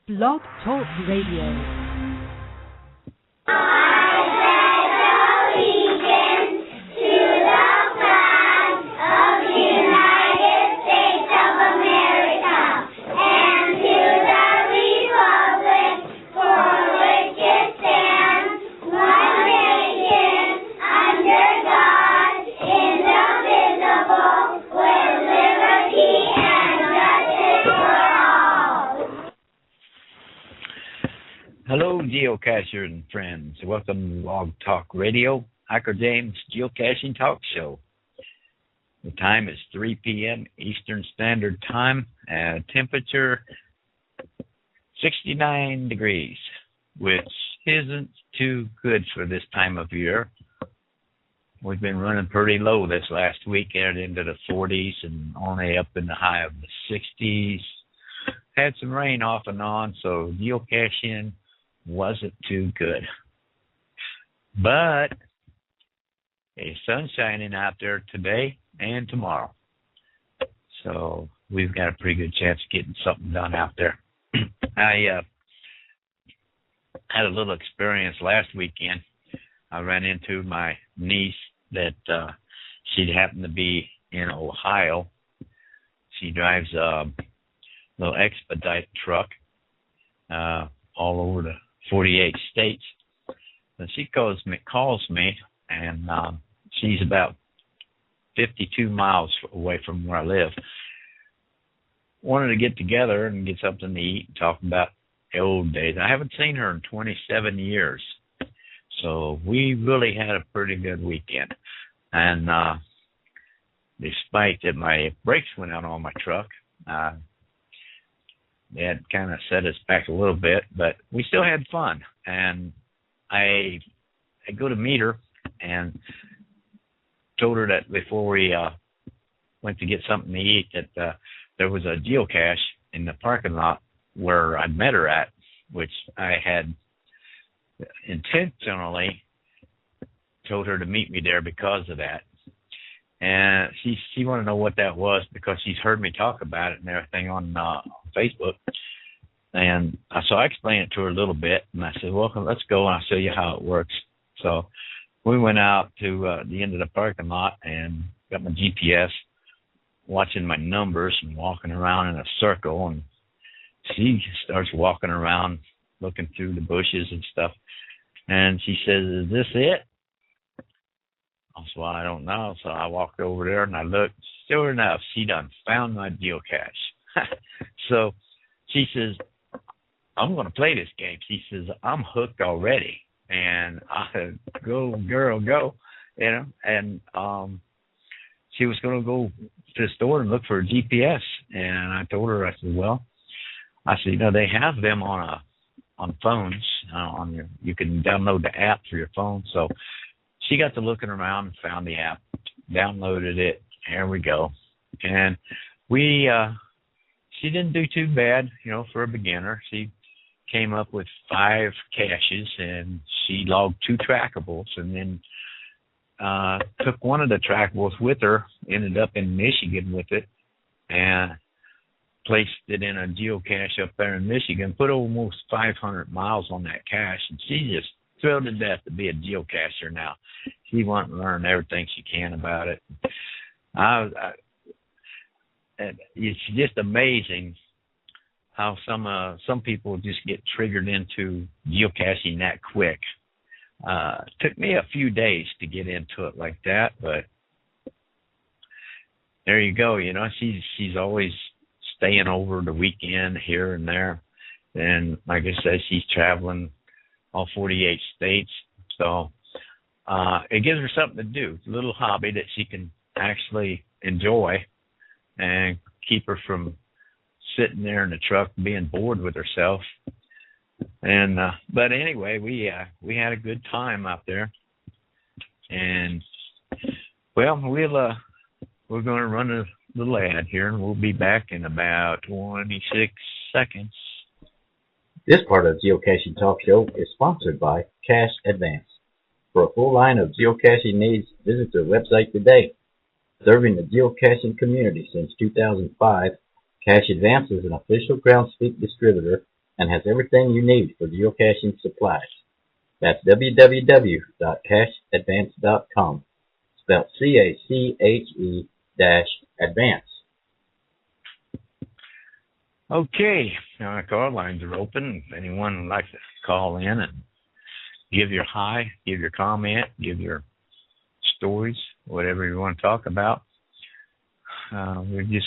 Blog Talk Radio. Hello, geocachers and friends. Welcome to Blog Talk Radio, Hikerjamz Geocaching Talk Show. The time is 3 p.m. Eastern Standard Time, and temperature 69 degrees, which isn't too good for this time of year. We've been running pretty low this last weekend into the 40s and only up in the high of the 60s. Had some rain off and on, so geocaching wasn't too good. But it's sun shining out there today and tomorrow. So we've got a pretty good chance of getting something done out there. I had a little experience last weekend. I ran into my niece that she happened to be in Ohio. She drives a little expedite truck all over the 48 states. And she calls me, and she's about 52 miles away from where I live. Wanted to get together and get something to eat and talk about the old days. I haven't seen her in 27 years. So we really had a pretty good weekend. And despite that my brakes went out on my truck, it kind of set us back a little bit, but we still had fun. And I go to meet her and told her that before we went to get something to eat that there was a geocache in the parking lot where I met her at, which I had intentionally told her to meet me there because of that. And she wanted to know what that was because she's heard me talk about it and everything on Facebook. And so I explained it to her a little bit, and I said, well, let's go and I'll show you how it works. So we went out to the end of the parking lot and got my GPS, watching my numbers and walking around in a circle. And she starts walking around, looking through the bushes and stuff. And she says, is this it? So I don't know. So I walked over there and I looked. Sure enough, she done found my geocache. So she says, I'm going to play this game. She says, I'm hooked already. And I said, go, girl, go. You know, and she was going to go to the store and look for a GPS. And I told her, I said, well, you know, they have them on phones. You can download the app for your phone. So she got to looking around and found the app, downloaded it. There we go. And she didn't do too bad, you know, for a beginner. She came up with 5 caches, and she logged 2 trackables, and then took one of the trackables with her, ended up in Michigan with it, and placed it in a geocache up there in Michigan, put almost 500 miles on that cache, and she just thrilled to death to be a geocacher now. She wants to learn everything she can about it. It's just amazing how some people just get triggered into geocaching that quick. Took me a few days to get into it like that, but there you go. You know, she's always staying over the weekend here and there, and like I said, she's traveling all 48 states. So it gives her something to do, a little hobby that she can actually enjoy and keep her from sitting there in the truck being bored with herself. And but anyway, we had a good time out there. And well, we're going to run a little ad here, and we'll be back in about 26 seconds. This part of the Geocaching Talk Show is sponsored by Hikerjamz. For a full line of geocaching needs, visit their website today. Serving the geocaching community since 2005, Hikerjamz is an official groundspeak distributor and has everything you need for geocaching supplies. That's www.cacheadvance.com, spelled CACHE-advance. Okay, now our call lines are open. If anyone would like to call in and give your hi, give your comment, give your stories, whatever you want to talk about. We're just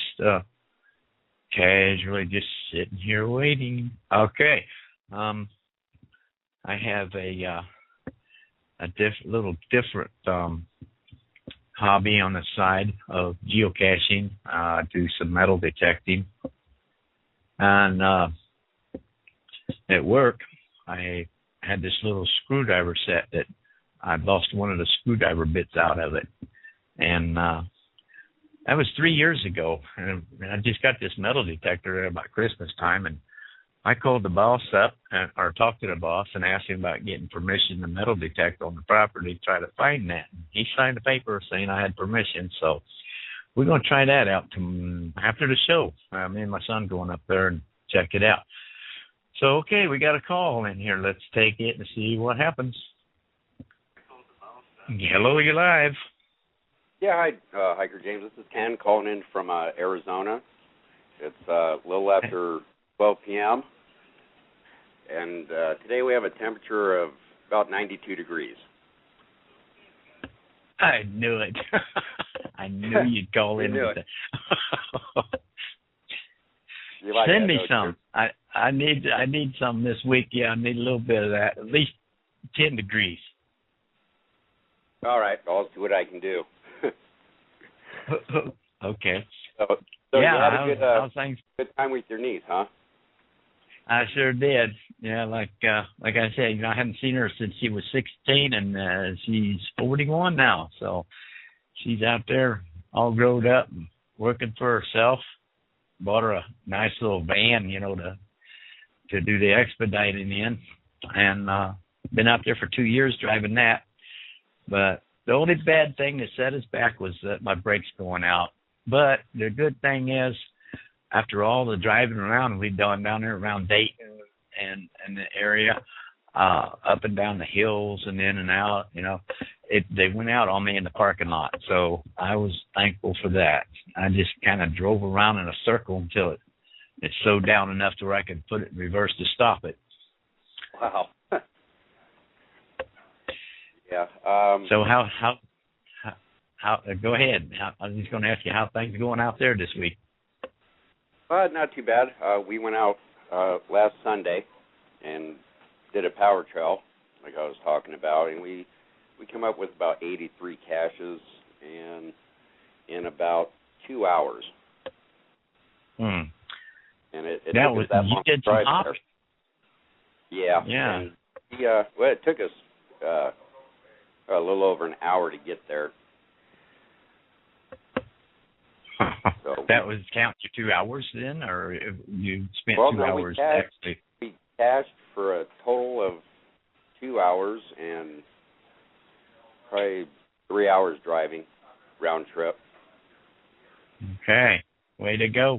casually just sitting here waiting. Okay, I have a little different hobby on the side of geocaching. I do some metal detecting, and at work I had this little screwdriver set that I'd lost one of the screwdriver bits out of it, and that was 3 years ago, and I just got this metal detector at about Christmas time, and I called the boss up, or talked to the boss, and asked him about getting permission to metal detect on the property to try to find that. And he signed a paper saying I had permission, so we're going to try that out after the show. Me and my son going up there and check it out. So, okay, we got a call in here. Let's take it and see what happens. Hello, you're live. Yeah, hi, Hikerjamz. This is Ken calling in from Arizona. It's a little after 12 p.m., and today we have a temperature of about 92 degrees. I knew it. I knew you'd call in with that. Send me some. I need some this week. Yeah, I need a little bit of that. At least 10 degrees. All right, I'll see what I can do. Okay. So yeah, you had a good time with your niece, huh? I sure did. Yeah, like I said, I haven't seen her since she was 16, and she's 41 now. So she's out there all grown up and working for herself. Bought her a nice little van, to do the expediting in, and been out there for 2 years driving that. But the only bad thing that set us back was that my brakes going out. But the good thing is, after all the driving around we've done down there around Dayton and the area, up and down the hills and in and out, they went out on me in the parking lot. So I was thankful for that. I just kind of drove around in a circle until it slowed down enough to where I could put it in reverse to stop it. Wow. Yeah. So how go ahead. I was just going to ask you how things are going out there this week. Not too bad. We went out last Sunday and did a power trail, like I was talking about, and we came up with about 83 caches in about 2 hours. And it took us that long to drive there. Yeah. Yeah. And it took us a little over an hour to get there. So that was count your 2 hours then, or you spent 2 hours actually? We cached for a total of 2 hours and probably 3 hours driving round trip. Okay, way to go.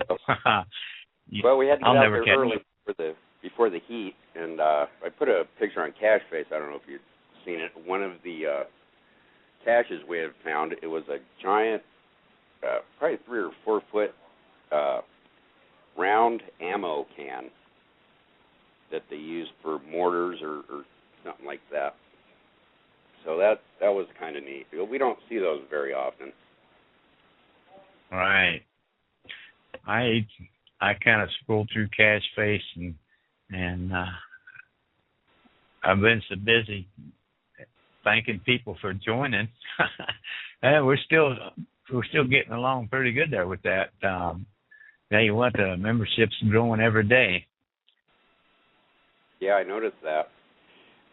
Well, we had to get out there early before the heat, and I put a picture on Cacheface. I don't know if you've seen it. One of the caches we had found, it was a giant, probably 3 or 4 foot round ammo can that they use for mortars or something like that. So that was kind of neat. We don't see those very often. Right. I kind of scrolled through Cacheface and I've been so busy thanking people for joining. And we're still getting along pretty good there with that. Tell you what, the membership's growing every day. Yeah, I noticed that.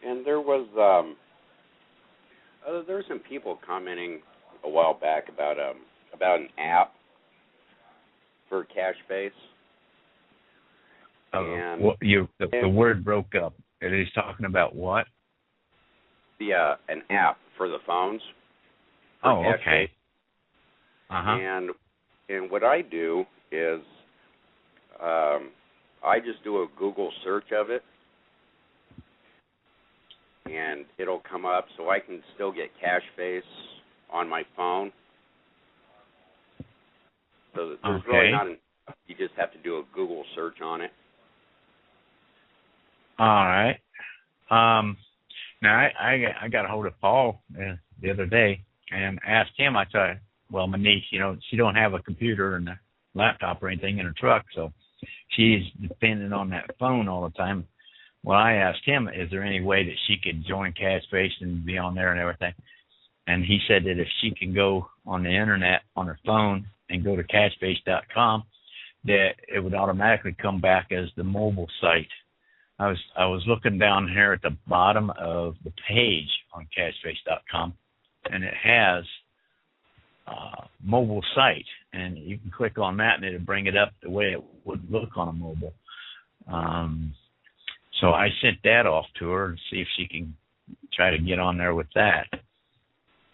And there were some people commenting a while back about an app for Cacheface. The word broke up. It is talking about what? An app for the phones. Oh, okay. And what I do is I just do a Google search of it, and it'll come up, so I can still get Cache Face on my phone. So there's really not you just have to do a Google search on it. All right. Now I got a hold of Paul the other day and asked him. I thought, well, my niece, she don't have a computer and a laptop or anything in her truck, so she's dependent on that phone all the time. Well, I asked him, is there any way that she could join Cache Face and be on there and everything? And he said that if she can go on the internet on her phone and go to cacheface.com, that it would automatically come back as the mobile site. I was looking down here at the bottom of the page on cacheface.com, and it has mobile site, and you can click on that and it'll bring it up the way it would look on a mobile. So I sent that off to her to see if she can try to get on there with that.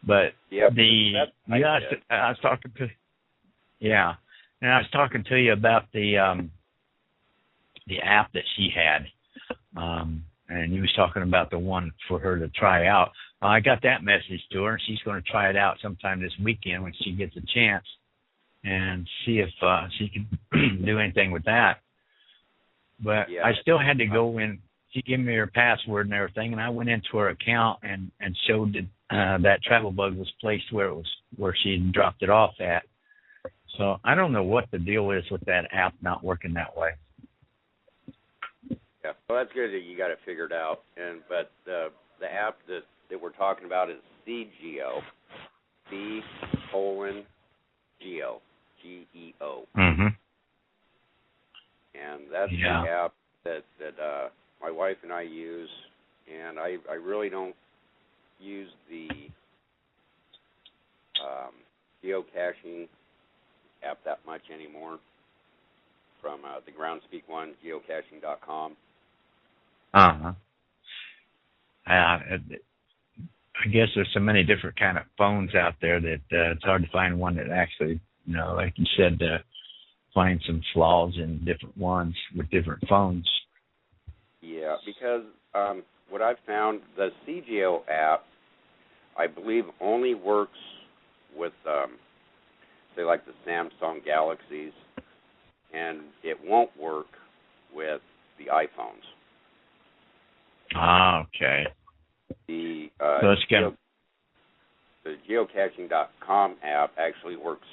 But yep, I was talking to and I was talking to you about the app that she had, and you was talking about the one for her to try out. I got that message to her, and she's going to try it out sometime this weekend when she gets a chance, and see if she can do anything with that. But I still had to go in. She gave me her password and everything, and I went into her account and showed that travel bug was placed where she had dropped it off at. So I don't know what the deal is with that app not working that way. Yeah, well, that's good that you got it figured out. But the app that we're talking about is CGeo, C::Geo, GEO. Mm-hmm. And that's the app that my wife and I use, and I really don't use the geocaching app that much anymore from the Groundspeak one, geocaching.com. Uh-huh. I guess there's so many different kind of phones out there that it's hard to find one that actually, like you said, find some flaws in different ones with different phones. Yeah, because what I've found, the CGO app, I believe, only works with, say, like the Samsung Galaxies, and it won't work with the iPhones. Ah, okay. The geocaching.com app actually works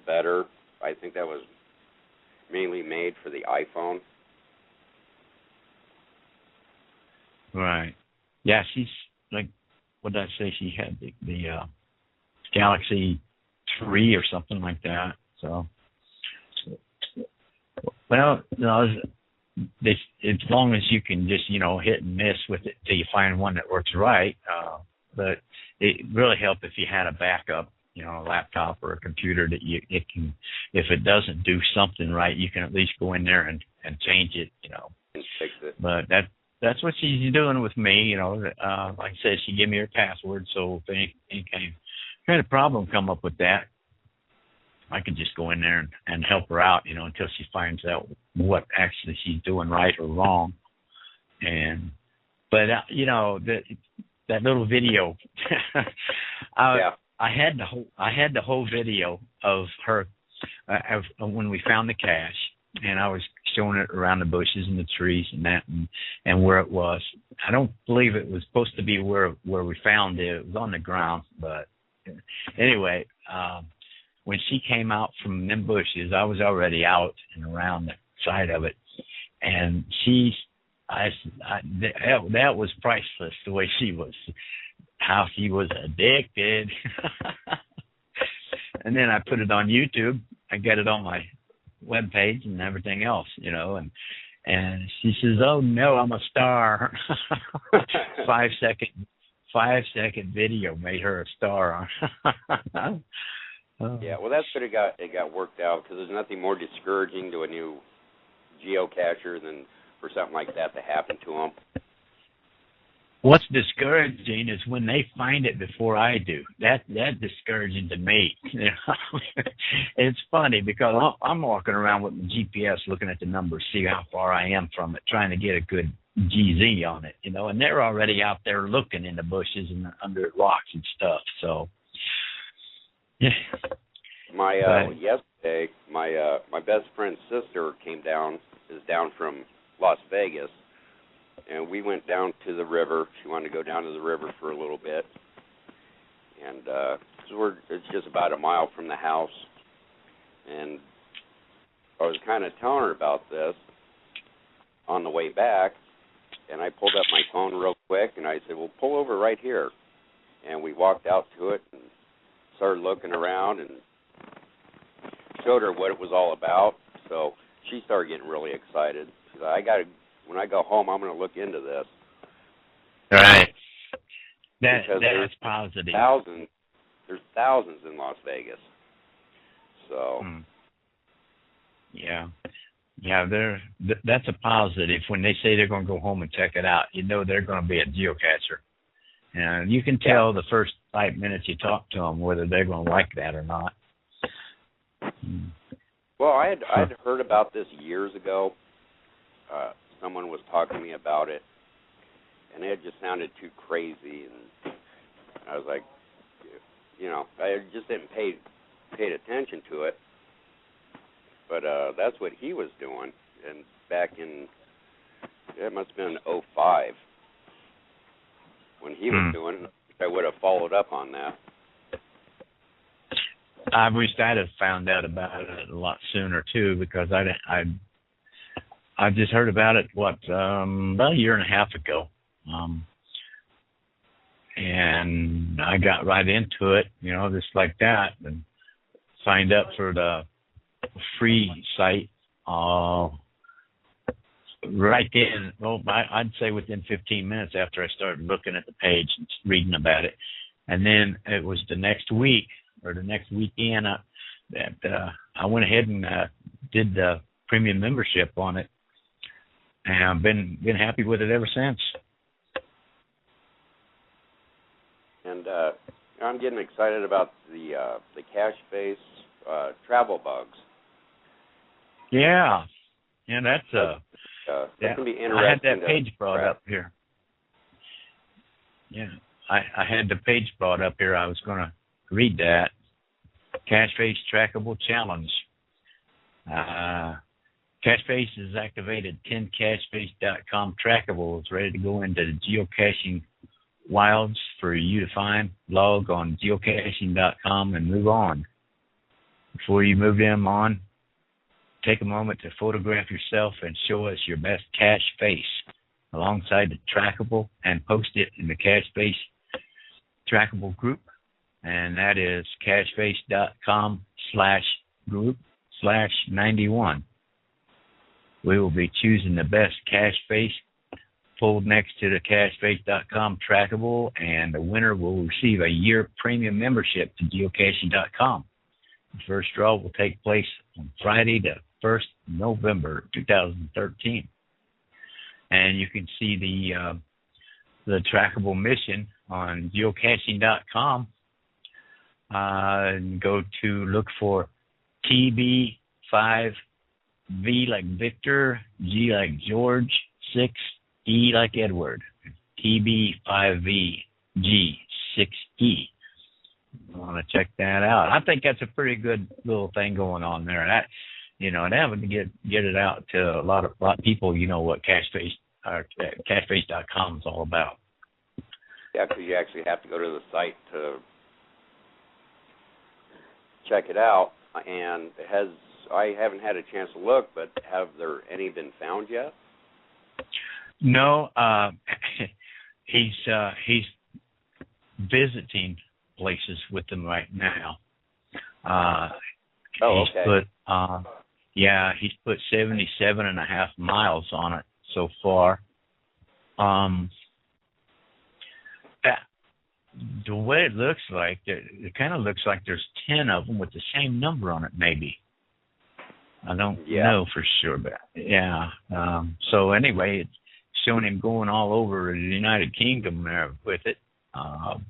better. I think that was mainly made for the iPhone. Right. Yeah, she's like, what did I say? She had the Galaxy 3 or something like that. So, well, as long as you can just, hit and miss with it till you find one that works right. But it really helped if you had a backup, a laptop or a computer that it can, if it doesn't do something right, you can at least go in there and change it, And fix it. But that's what she's doing with me, like I said, she gave me her password, so if any kind of problem come up with that, I could just go in there and help her out, until she finds out what actually she's doing right or wrong. But that little video, I had the whole video of her when we found the cache, and I was showing it around the bushes and the trees and that, and where it was. I don't believe it was supposed to be where we found it. It was on the ground, but anyway, when she came out from them bushes, I was already out and around the side of it, and that was priceless, the way she was, how she was addicted. And then I put it on YouTube. I got it on my webpage and everything else, and she says, "Oh no, I'm a star." 5 second video made her a star. Yeah, well, that's good. It got worked out, because there's nothing more discouraging to a new geocacher than for something like that to happen to them. What's discouraging is when they find it before I do. That's discouraging to me. You know? It's funny because I'm walking around with my GPS looking at the numbers, see how far I am from it, trying to get a good GZ on it, you know, and they're already out there looking in the bushes and under rocks and stuff. So, yeah. Yesterday, my best friend's sister is down from Las Vegas, and we went down to the river. She wanted to go down to the river for a little bit, and it's just about a mile from the house. And I was kind of telling her about this on the way back, and I pulled up my phone real quick, and I said, well, pull over right here. And we walked out to it and started looking around and showed her what it was all about. So she started getting really excited. She said, when I go home, I'm going to look into this. Right. That's positive. There's thousands in Las Vegas. So. Yeah. Yeah, that's a positive. When they say they're going to go home and check it out, you know they're going to be a geocacher. And you can tell the first 5 minutes you talk to them whether they're going to like that or not. Well, I'd heard about this years ago. Someone was talking to me about it, and it just sounded too crazy. And I was like, you know, I just didn't paid attention to it. But that's what he was doing, and back in, it must have been 2005 when he was doing it. I would have followed up on that. I wish I'd have found out about it a lot sooner too, because I just heard about it about a year and a half ago, and I got right into it, you know, just like that, and signed up for the free site right then. Well, I'd say within 15 minutes after I started looking at the page and reading about it. And then it was the next week or the next weekend that I went ahead and did the premium membership on it, and I've been happy with it ever since. And I'm getting excited about the cache face travel bugs. Yeah, that's that can be interesting. I had that page brought up here. Yeah, I had the page brought up here. I was going to read that. Cache face trackable challenge. Cache face is activated. 10cacheface.com trackable is ready to go into the geocaching wilds for you to find. Log on geocaching.com and move on. Before you move them on, take a moment to photograph yourself and show us your best cache face alongside the trackable and post it in the cache face trackable group. And that is cacheface.com/group/91. We will be choosing the best cache face pulled next to the cacheface.com trackable, and the winner will receive a year premium membership to geocaching.com. The first draw will take place on Friday, the 1st November 2013. And you can see the trackable mission on geocaching.com. Go to look for TB5V like Victor, G like George, 6, E like Edward. TB5VG 6E. I want to check that out. I think that's a pretty good little thing going on there. That, you know, and having to get it out to a lot of people, you know what cacheface.com is all about. Yeah, because you actually have to go to the site to check it out. And I haven't had a chance to look, but have there any been found yet? No, he's visiting places with them right now. Okay. He's put 77.5 miles on it so far. The way it looks like, it kind of looks like there's 10 of them with the same number on it, maybe. I don't know for sure, but yeah. So anyway, it showing him going all over the United Kingdom there with it,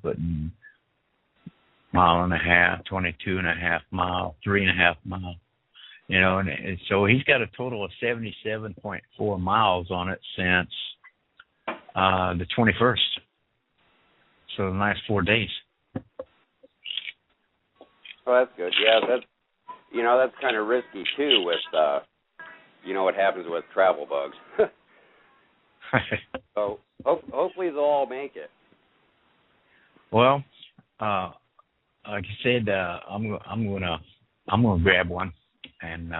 putting mile and a half, 22.5 mile, 3.5 mile, and so he's got a total of 77.4 miles on it since the 21st. So the last 4 days. Oh, that's good. Yeah, that's kind of risky too with what happens with travel bugs. So hopefully they'll all make it. Well, like I said, I'm gonna grab one and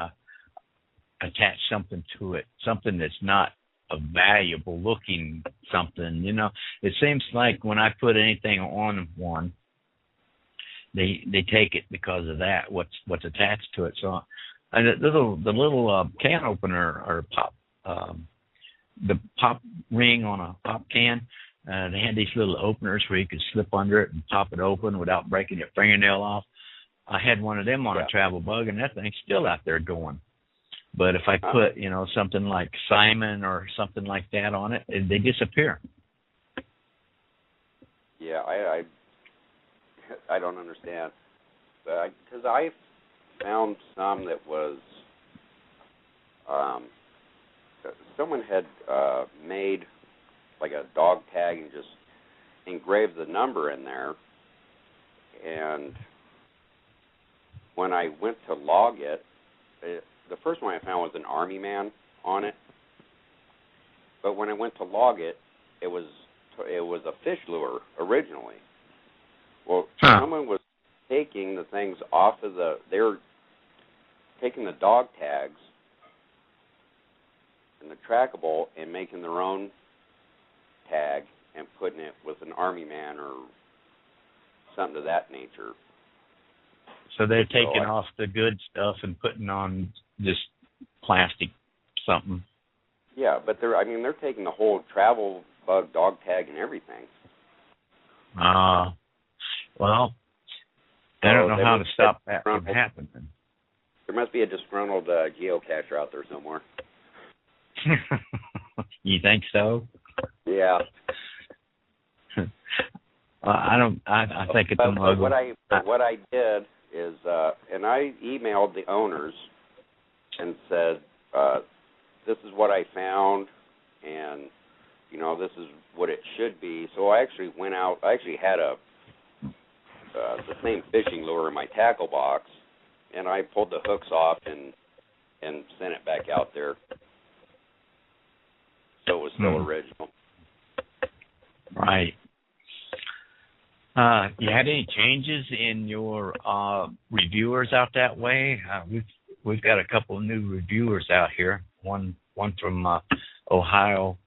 attach something to it, something that's not a valuable looking something. It seems like when I put anything on one, they take it because of that. What's attached to it. So, and the little can opener or pop, the pop ring on a pop can. They had these little openers where you could slip under it and pop it open without breaking your fingernail off. I had one of them on a travel bug, and that thing's still out there going. But if I put, something like Simon or something like that on it, they disappear. Yeah, I don't understand. Because I found some that was someone had made like a dog tag and just engraved the number in there. And when I went to log it, the first one I found was an army man on it. But when I went to log it, it was a fish lure originally. Well, someone was taking the things off of they were taking the dog tags and the trackable and making their own tag and putting it with an army man or something of that nature. So they're taking off the good stuff and putting on just plastic something. Yeah, but they're taking the whole travel bug dog tag and everything. Well, I don't know how to stop that from happening. There must be a disgruntled geocacher out there somewhere. You think so? Yeah. I think it's a muggle. What I did is, and I emailed the owners and said, this is what I found, and, this is what it should be. So I actually went out. I actually had the same fishing lure in my tackle box, and I pulled the hooks off and sent it back out there. So it was still original. Right. You had any changes in your reviewers out that way? We've got a couple of new reviewers out here. One from Ohio.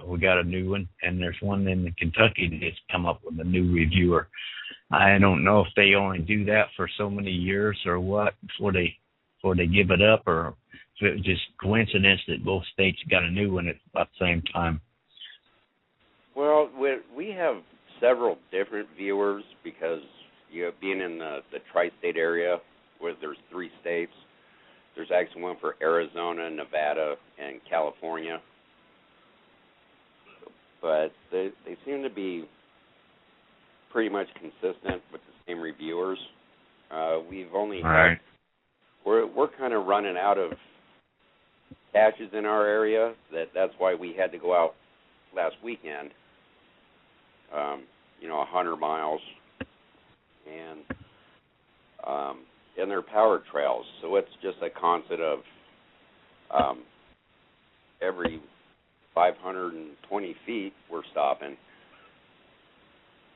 We got a new one, and there's one in Kentucky that's come up with a new reviewer. I don't know if they only do that for so many years or what before they give it up, or if it was just coincidence that both states got a new one at about the same time. Well, we have several different viewers because being in the tri-state area where there's 3 states, there's actually one for Arizona, Nevada, and California. But they seem to be pretty much consistent with the same reviewers. We've only had, we're kind of running out of caches in our area. That's why we had to go out last weekend. 100 miles, and they're power trails, so it's just a constant of every 520 feet we're stopping.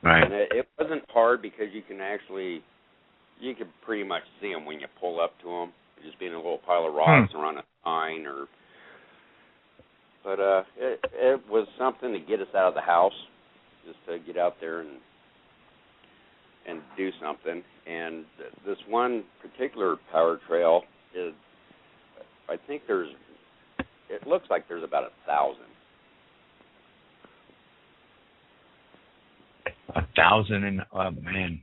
Right. And it wasn't hard because you can pretty much see them when you pull up to them, just being a little pile of rocks around a pine but it was something to get us out of the house, just to get out there and do something. And this one particular power trail is, I think it looks like there's about 1,000. 1,000, and man,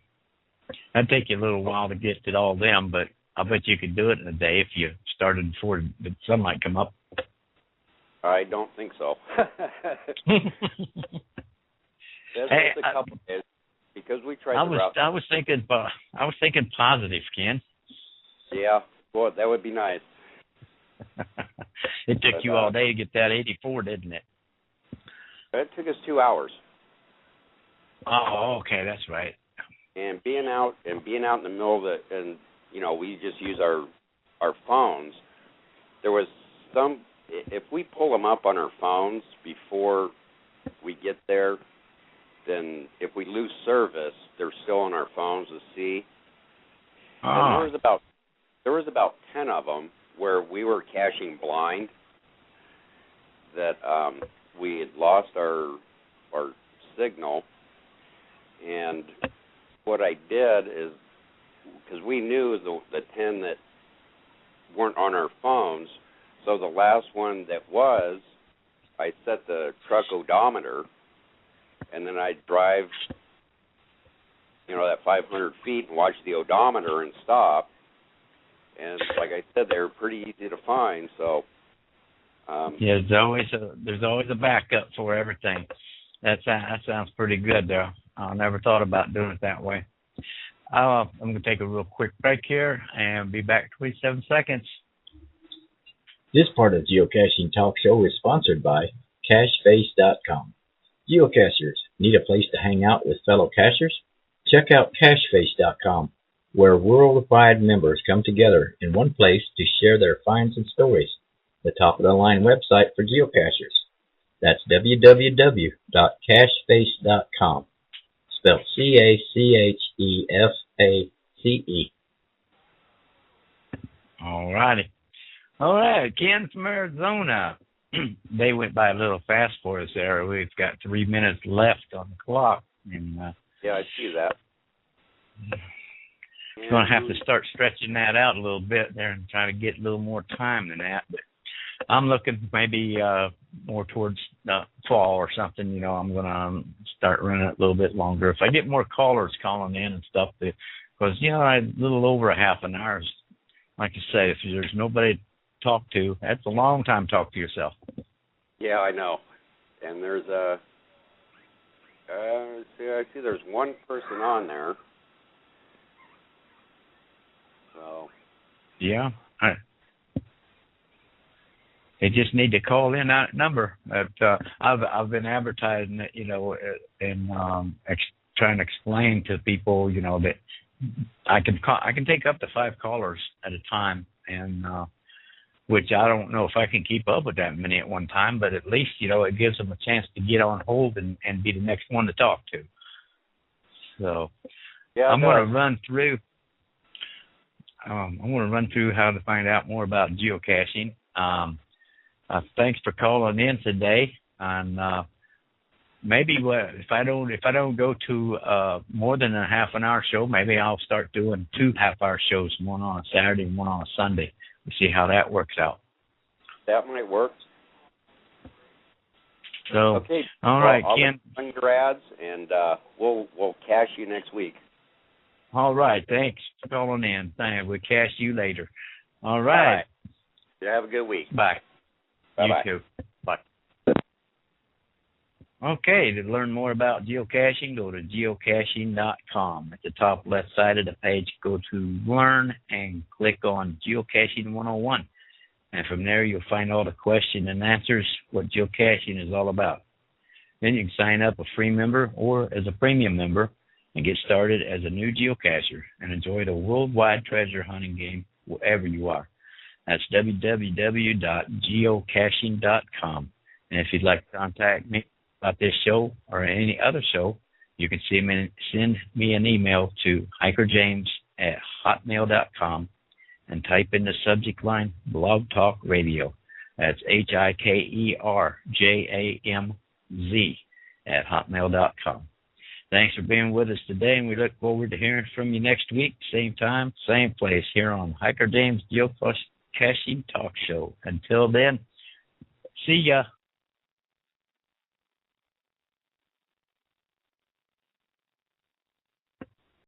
that'd take you a little while to get to all them, but I bet you could do it in a day if you started before the sunlight come up. I don't think so. That's Hey, just a couple days because we tried I the was route. I was thinking positive, Ken. Yeah, boy, that would be nice. It took you all day to get that 84, didn't it? It took us 2 hours. Oh, okay, that's right. And being out in the middle of it, and we just use our phones. There was some. If we pull them up on our phones before we get there, then if we lose service, they're still on our phones to see. Oh. And there was about 10 of them where we were caching blind. That we had lost our signal, and what I did is, because we knew the 10 that weren't on our phones, so the last one that was, I set the truck odometer, and then I'd drive, that 500 feet and watch the odometer and stop. And like I said, they were pretty easy to find. So yeah, there's always a backup for everything. That sounds pretty good, though. I never thought about doing it that way. I'm going to take a real quick break here and be back in 27 seconds. This part of Geocaching Talk Show is sponsored by CacheFace.com. Geocachers, need a place to hang out with fellow cachers? Check out CacheFace.com, where worldwide members come together in one place to share their finds and stories. The top-of-the-line website for geocachers. That's www.cacheface.com. Spelled CacheFace. All righty. All right, Ken from Arizona. They went by a little fast for us there. We've got 3 minutes left on the clock. And, yeah, I see that. Going to have to start stretching that out a little bit there and try to get a little more time than that. But I'm looking maybe more towards fall or something. I'm going to start running it a little bit longer. If I get more callers calling in and stuff, because, a little over a half an hour, like you say, if there's nobody to talk to, that's a long time to talk to yourself. Yeah, I know. And there's I see there's one person on there. So. Yeah. They just need to call in that number. But I've been advertising it, and trying to explain to people, that I can take up to 5 callers at a time, and which I don't know if I can keep up with that many at one time, but at least it gives them a chance to get on hold and be the next one to talk to. So yeah, I'm going to run through. I'm going to run through how to find out more about geocaching. Thanks for calling in today. And maybe if I don't go to more than a half an hour show, maybe I'll start doing 2 half-hour shows, one on a Saturday and one on a Sunday. We'll see how that works out. That might work. So, okay. All right, Ken. I'll run your ads, and we'll cash you next week. All right. Thanks for calling in. We'll cash you later. All right. Yeah, have a good week. Bye. Bye-bye. You too. Bye. Okay, to learn more about geocaching, go to geocaching.com. At the top left side of the page, go to Learn and click on Geocaching 101. And from there, you'll find all the questions and answers, what geocaching is all about. Then you can sign up a free member or as a premium member and get started as a new geocacher and enjoy the worldwide treasure hunting game wherever you are. That's www.geocaching.com. And if you'd like to contact me about this show or any other show, you can send me an email to hikerjamz@hotmail.com and type in the subject line Blog Talk Radio. That's HIKERJAMZ@hotmail.com. Thanks for being with us today, and we look forward to hearing from you next week, same time, same place, here on Hikerjamz Geocaching Talk Show. Until then, see ya.